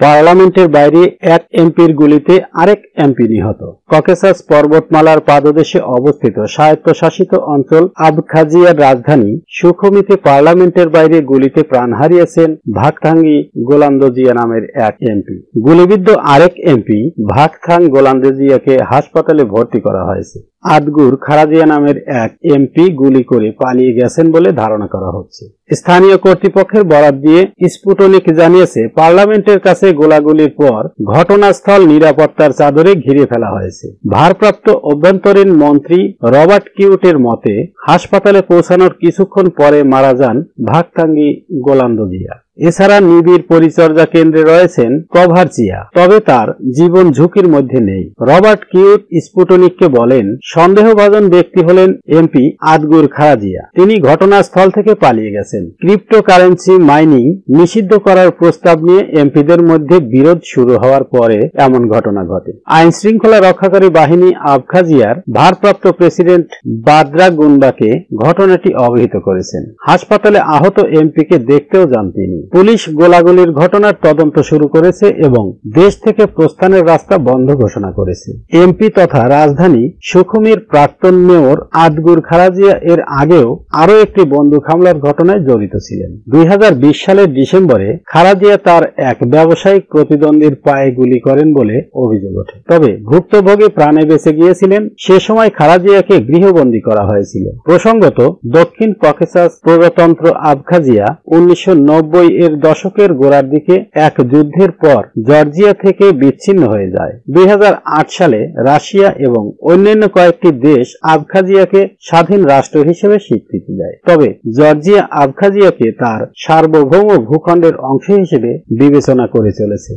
পার্লামেন্টের বাইরে এক এমপির গুলিতে আরেক এমপি নিহত। ককেসাস পর্বতমালার পাদদেশে অবস্থিত স্বায়ত্তশাসিত অঞ্চল আবখাজিয়ার রাজধানী সুখমিতে পার্লামেন্টের বাইরে গুলিতে প্রাণ হারিয়েছেন ভাকথাঙ্গি গোলান্দজিয়া নামের এক এমপি। গুলিবিদ্ধ আরেক এমপি ভাকথাং গোলান্দজিয়াকে হাসপাতালে ভর্তি করা হয়েছে। আদগুর খারাজিয়া নামের এক এমপি গুলি করে পালিয়ে গেছেন বলে ধারণা করা হচ্ছে। স্থানীয় কর্তৃপক্ষের বরাত দিয়ে স্পুটনিক জানিয়েছে, পার্লামেন্টের কাছে গোলাগুলির পর ঘটনাস্থল নিরাপত্তার চাদরে ঘিরে ফেলা হয়েছে। ভারপ্রাপ্ত অভ্যন্তরীণ মন্ত্রী রবার্ট কিউটের মতে, হাসপাতালে পৌঁছানোর কিছুক্ষণ পরে মারা যান ভাকথাঙ্গি গোলান্দজিয়া। এছাড়া নিবিড় পরিচর্যা কেন্দ্রে রয়েছেন কভারচিয়া, তবে তার জীবন ঝুঁকির মধ্যে নেই। রবার্ট কিউট স্পুটনিককে বলেন, সন্দেহভাজন ব্যক্তি হলেন এমপি আদগুর খারাজিয়া। তিনি ঘটনাস্থল থেকে পালিয়ে গেছেন। ক্রিপ্টোকারেন্সি মাইনিং নিষিদ্ধ করার প্রস্তাব নিয়ে এমপিদের মধ্যে বিরোধ শুরু হওয়ার পরে এমন ঘটনা ঘটে। আইন শৃঙ্খলা রক্ষাকারী বাহিনী আবখাজিয়ার ভারপ্রাপ্ত প্রেসিডেন্ট বাদ্রা গুন্ডাকে ঘটনাটি অবহিত করেছেন। হাসপাতালে আহত এমপিকে দেখতেও যান তিনি। পুলিশ গোলাগুলির ঘটনার তদন্ত শুরু করেছে এবং দেশ থেকে প্রস্থানের রাস্তা বন্ধ ঘোষণা করেছে। এমপি তথা রাজধানী সুখমির প্রাক্তন মেয়র আদগুর খারাজিয়া এর আগেও আরও একটি বন্দুক হামলার ঘটনায় জড়িত ছিলেন। 2020 সালের ডিসেম্বরে খারাজিয়া তার এক ব্যবসায়িক প্রতিদ্বন্দ্বীর পায়ে গুলি করেন বলে অভিযোগ ওঠে। তবে ভুক্তভোগী প্রাণে বেঁচে গিয়েছিলেন। সে সময় খারাজিয়াকে গৃহবন্দী করা হয়েছিল। প্রসঙ্গত, দক্ষিণ ককেসাস প্রজাতন্ত্র আবখাজিয়া 1990 এর দশকের গোড়ার দিকে এক যুদ্ধের পর জর্জিয়া থেকে বিচ্ছিন্ন হয়ে যায়। 2008 সালে রাশিয়া এবং অন্যান্য কয়েকটি দেশ আবখাজিয়াকে স্বাধীন রাষ্ট্র হিসেবে স্বীকৃতি দেয়। তবে জর্জিয়া আবখাজিয়াকে তার সার্বভৌম ভূখণ্ডের অংশ হিসেবে বিবেচনা করে চলেছে।